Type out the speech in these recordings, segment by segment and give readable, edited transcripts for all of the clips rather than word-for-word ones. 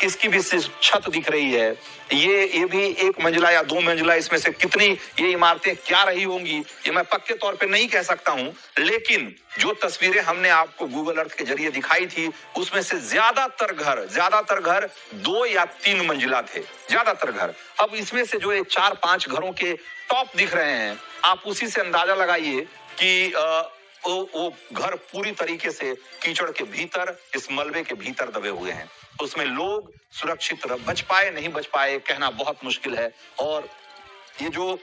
इसकी भी सिर्फ छत दिख रही है। ये भी एक मंजिला या दो मंजिला, इसमें से कितनी ये इमारतें क्या रही होंगी ये मैं पक्के तौर पे नहीं कह सकता हूं, लेकिन जो तस्वीरें हमने आपको गूगल अर्थ के जरिए दिखाई थी उसमें से ज्यादातर घर 2 या 3 मंजिला थे, ज्यादातर घर। अब इसमें से जो ये 4-5 घरों के टॉप दिख रहे हैं, आप उसी से अंदाजा लगाइए कि वो घर पूरी तरीके से कीचड़ के भीतर, इस मलबे के भीतर दबे हुए हैं। उसमें लोग सुरक्षित बच पाए नहीं बच पाए कहना बहुत मुश्किल है। और ये जो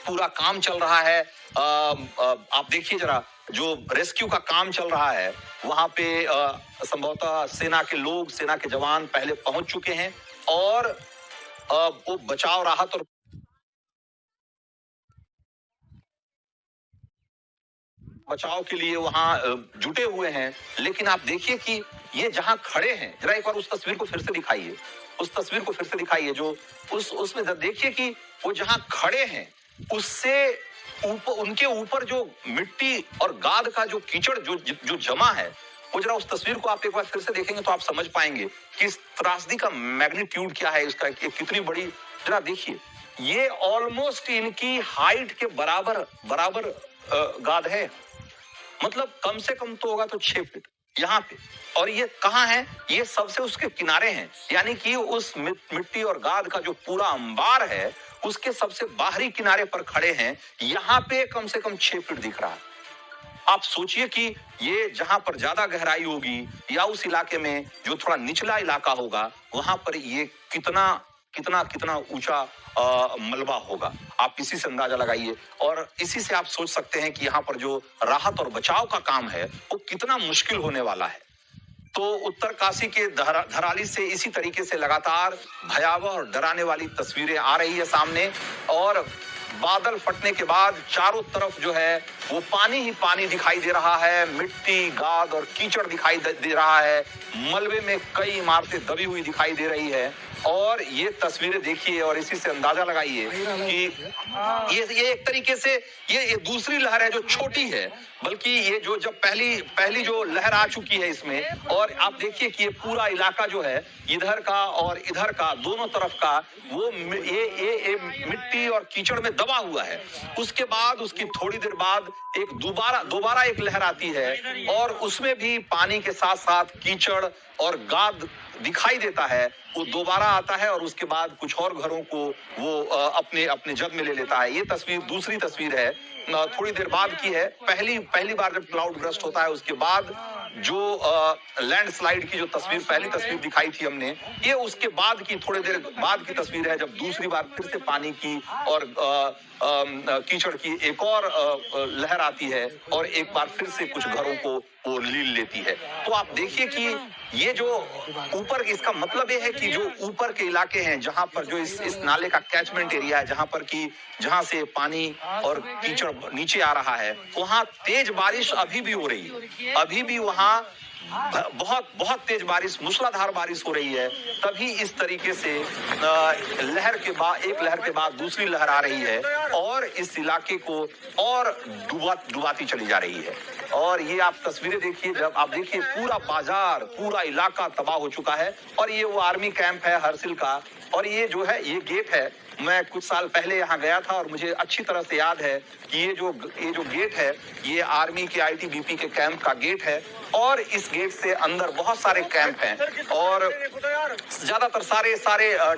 पूरा काम चल रहा है, आप देखिए जरा, जो रेस्क्यू का काम चल रहा है वहां पे संभवतः सेना के लोग, सेना के जवान पहले पहुंच चुके हैं और वो बचाव राहत और बचाव के लिए वहां जुटे हुए हैं। लेकिन आप देखिए कि ये जहां खड़े हैं, जरा एक बार उस तस्वीर को फिर से दिखाइए, उस तस्वीर को फिर से दिखाइए जो उसमें देखिए कि वो जहां खड़े हैं उससे ऊपर, उनके ऊपर जो मिट्टी और गाद का जो कीचड़ जो जमा है, वो जरा उस तस्वीर को आप एक बार फिर से देखेंगे तो आप समझ पाएंगे कि इस त्रासदी का मैग्नीट्यूड क्या है, इसका कितनी बड़ी। जरा देखिए, ये ऑलमोस्ट इनकी हाइट के बराबर गाद है, मतलब कम से कम तो होगा तो 6 फीट यहाँ पे। और ये कहाँ है? ये सबसे उसके किनारे हैं, यानी कि उस मिट्टी और गाद का जो पूरा अंबार है उसके सबसे बाहरी किनारे पर खड़े हैं। यहाँ पे कम से कम 6 फीट दिख रहा है। आप सोचिए कि ये जहां पर ज्यादा गहराई होगी या उस इलाके में जो थोड़ा निचला इलाका होगा वहां पर ये कितना ऊंचा मलबा होगा, आप इसी से अंदाजा लगाइए। और इसी से आप सोच सकते हैं कि यहाँ पर जो राहत और बचाव का काम है वो कितना मुश्किल होने वाला है। तो उत्तरकाशी के धराली से इसी तरीके से लगातार भयावह और डराने वाली तस्वीरें आ रही है सामने। और बादल फटने के बाद चारों तरफ जो है वो पानी ही पानी दिखाई दे रहा है, मिट्टी, गाद और कीचड़ दिखाई दे रहा है। मलबे में कई इमारतें दबी हुई दिखाई दे रही है। और ये तस्वीरें देखिए और इसी से अंदाजा लगाइए कि ये एक तरीके से ये दूसरी लहर है जो छोटी है, बल्कि ये जो जब पहली जो लहर आ चुकी है इसमें। और आप देखिए कि ये पूरा इलाका जो है इधर का और इधर का दोनों तरफ का वो ये मिट्टी और कीचड़ में दबा हुआ है। उसके बाद उसकी थोड़ी देर बाद एक दोबारा एक लहर आती है और उसमें भी पानी के साथ साथ कीचड़ और गाद दिखाई देता है। वो दोबारा आता है और उसके बाद कुछ और घरों को वो अपने जद में ले लेता है। ये तस्वीर दूसरी तस्वीर है, थोड़ी देर बाद की है। पहली बार जब क्लाउड ब्रस्ट होता है उसके बाद जो लैंडस्लाइड की जो पहली तस्वीर दिखाई थी हमने, ये उसके बाद की थोड़ी देर बाद की तस्वीर है जब दूसरी बार फिर से पानी की और कीचड़ की एक और लहर आती है और एक बार फिर से कुछ घरों को वो लील लेती है। तो आप देखिए कि ये जो ऊपर, इसका मतलब ये है कि जो ऊपर के इलाके हैं जहां पर जो इस नाले का कैचमेंट एरिया है, जहां से पानी और कीचड़ नीचे आ रहा है, वहां तेज बारिश अभी भी हो रही है। अभी भी वहां बहुत तेज बारिश, मूसलाधार बारिश हो रही है। तभी इस तरीके से एक लहर के बाद दूसरी लहर आ रही है और इस इलाके को और डुबाती चली जा रही है। और ये आप तस्वीरें देखिए, जब आप देखिए पूरा बाजार, पूरा इलाका तबाह हो चुका है। और ये वो आर्मी कैंप है हरसिल का, और ये जो है ये गेट है। मैं कुछ साल पहले यहाँ गया था और मुझे अच्छी तरह से याद है कि ये जो गेट है ये आर्मी के आईटीबीपी के कैंप का गेट है। और इस गेट से अंदर बहुत सारे कैंप हैं और ज्यादातर सारे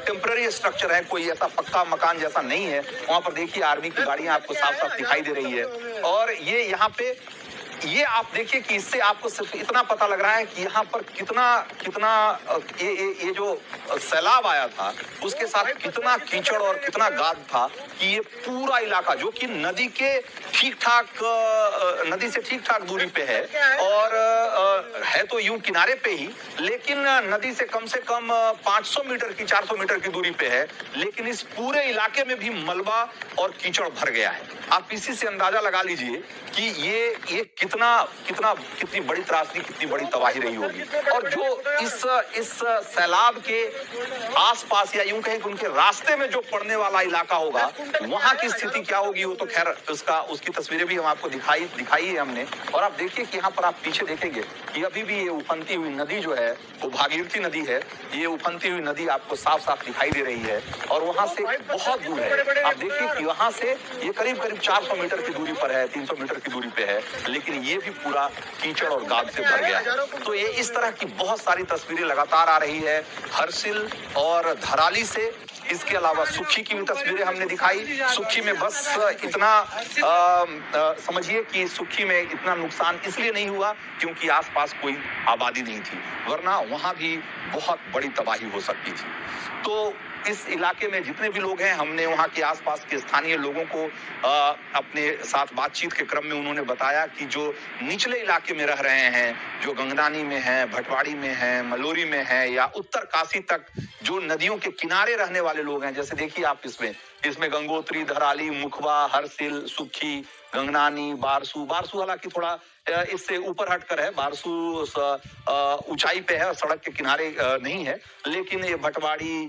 टेम्पररी स्ट्रक्चर है, कोई ऐसा पक्का मकान जैसा नहीं है। वहां पर देखिए आर्मी की गाड़ियां आपको साफ साफ दिखाई दे रही है। और ये यहाँ पे ये आप देखिए कि इससे आपको सिर्फ इतना पता लग रहा है कि यहाँ पर कितना ये जो सैलाब आया था उसके साथ कितना कीचड़ और कितना गाद था कि ये पूरा इलाका जो कि नदी से ठीक ठाक दूरी पे है और है तो यूं किनारे पे ही, लेकिन नदी से कम 500 मीटर की 400 मीटर की दूरी पे है, लेकिन इस पूरे इलाके में भी मलबा और कीचड़ भर गया है। आप इसी से अंदाजा लगा लीजिए कि ये कितनी बड़ी त्रासदी, कितनी बड़ी तबाही रही होगी। और जो इस सैलाब के आसपास या यूं कहें कि उनके रास्ते में जो पड़ने वाला इलाका होगा वहां की स्थिति क्या होगी, वो तो खैर उसकी तस्वीरें भी हम आपको दिखाई है हमने। और आप देखिए कि यहाँ पर आप पीछे देखेंगे कि अभी भी ये उफनती हुई नदी जो है वो भागीरथी नदी है। ये उफनती हुई नदी आपको साफ साफ दिखाई दे रही है और वहां से बहुत दूर है। आप देखिए कि वहां से ये करीब करीब 400 मीटर की दूरी पर है, 300 मीटर की दूरी पे है, लेकिन ये भी पूरा कीचड़ और गाद से भर गया है। तो ये इस तरह की बहुत सारी तस्वीरें लगातार आ रही है हरसिल और धराली से। इसके अलावा सुखी की भी तस्वीरें हमने दिखाई। सुखी में बस इतना समझिए कि सुखी में इतना नुकसान इसलिए नहीं हुआ क्योंकि आसपास कोई आबादी नहीं थी, वरना वहां भी बहुत बड़ी तबाही हो सकती थी। तो इस इलाके में जितने भी लोग हैं, हमने वहां के आसपास के स्थानीय लोगों को अपने साथ बातचीत के क्रम में उन्होंने बताया कि जो निचले इलाके में रह रहे हैं, जो गंगनानी में है, भटवाड़ी में है, मलोरी में है या उत्तर काशी तक जो नदियों के किनारे रहने वाले लोग हैं, जैसे देखिए आप इसमें गंगोत्री, धराली, मुखबा, हरसिल, सुखी, गंगनानी, बारसू हालांकि थोड़ा इससे ऊपर हटकर है। बारसू ऊंचाई पे है और सड़क के किनारे नहीं है, लेकिन ये भटवाड़ी,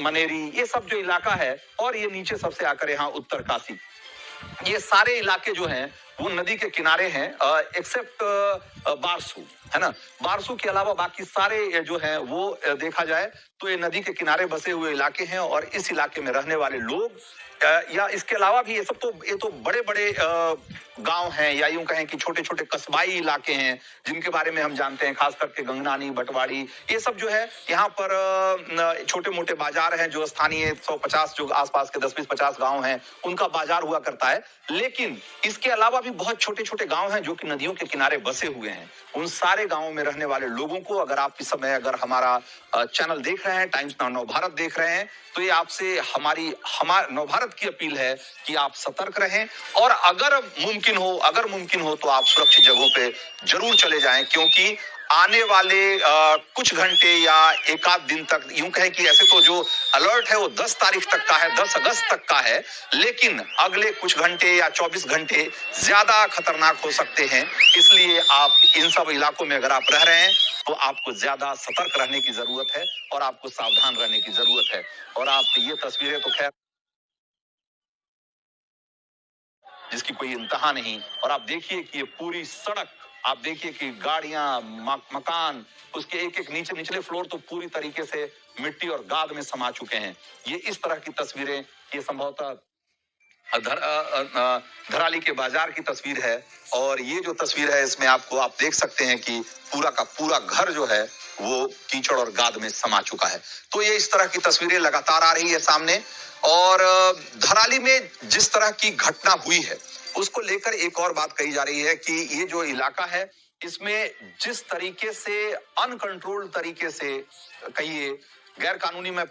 मनेरी, ये सब जो इलाका है और ये नीचे सबसे आकर यहाँ उत्तर काशी, ये सारे इलाके जो हैं वो नदी के किनारे हैं एक्सेप्ट बारसू, है ना। बारसू के अलावा बाकी सारे जो हैं वो देखा जाए तो ये नदी के किनारे बसे हुए इलाके हैं और इस इलाके में रहने वाले लोग या इसके अलावा भी ये तो बड़े बड़े गांव हैं या यूं कहें कि छोटे छोटे कस्बाई इलाके हैं जिनके बारे में हम जानते हैं, खास करके गंगनानी, भटवाड़ी, ये सब जो है यहाँ पर छोटे मोटे बाजार हैं जो स्थानीय 150 जो आसपास के 10-20-50 गांव हैं उनका बाजार हुआ करता है। लेकिन इसके अलावा भी बहुत छोटे छोटे गांव हैं जो कि नदियों के किनारे बसे हुए हैं। उन सारे गांवों में रहने वाले लोगों को अगर आप इस समय अगर हमारा चैनल देख रहे हैं, टाइम्स नाउ नवभारत देख रहे हैं, तो ये आपसे हमारी नवभारत की अपील है कि आप सतर्क रहें और अगर मुमकिन हो तो आप सुरक्षित जगहों पे जरूर चले जाएं, क्योंकि आने वाले कुछ घंटे या एक आध दिन तक, यूं कहें कि ऐसे तो जो अलर्ट है वो 10 तारीख तक का है, 10 अगस्त तक का है, लेकिन अगले कुछ घंटे या 24 घंटे ज्यादा खतरनाक हो सकते हैं। इसलिए आप इन सब इलाकों में अगर आप रह रहे हैं तो आपको ज्यादा सतर्क रहने की जरूरत है और आपको सावधान रहने की जरूरत है। और आप ये तस्वीरें तो खैर जिसकी कोई इंतहा नहीं, और आप देखिए कि ये पूरी सड़क, आप देखिए कि गाड़ियां, मकान, उसके एक एक निचले फ्लोर तो पूरी तरीके से मिट्टी और गाद में समा चुके हैं। ये इस तरह की तस्वीरें, ये संभवतः धराली के बाजार की तस्वीर है और ये जो तस्वीर है इसमें आप देख सकते हैं कि पूरा का पूरा घर जो है वो कीचड़ और गाद में समा चुका है। तो ये इस तरह की तस्वीरें लगातार आ रही है सामने। और धराली में जिस तरह की घटना हुई है उसको लेकर एक और बात कही जा रही है कि ये जो इलाका है इसमें जिस तरीके से अनकंट्रोल्ड तरीके से, कहिए गैर कानूनी, मैं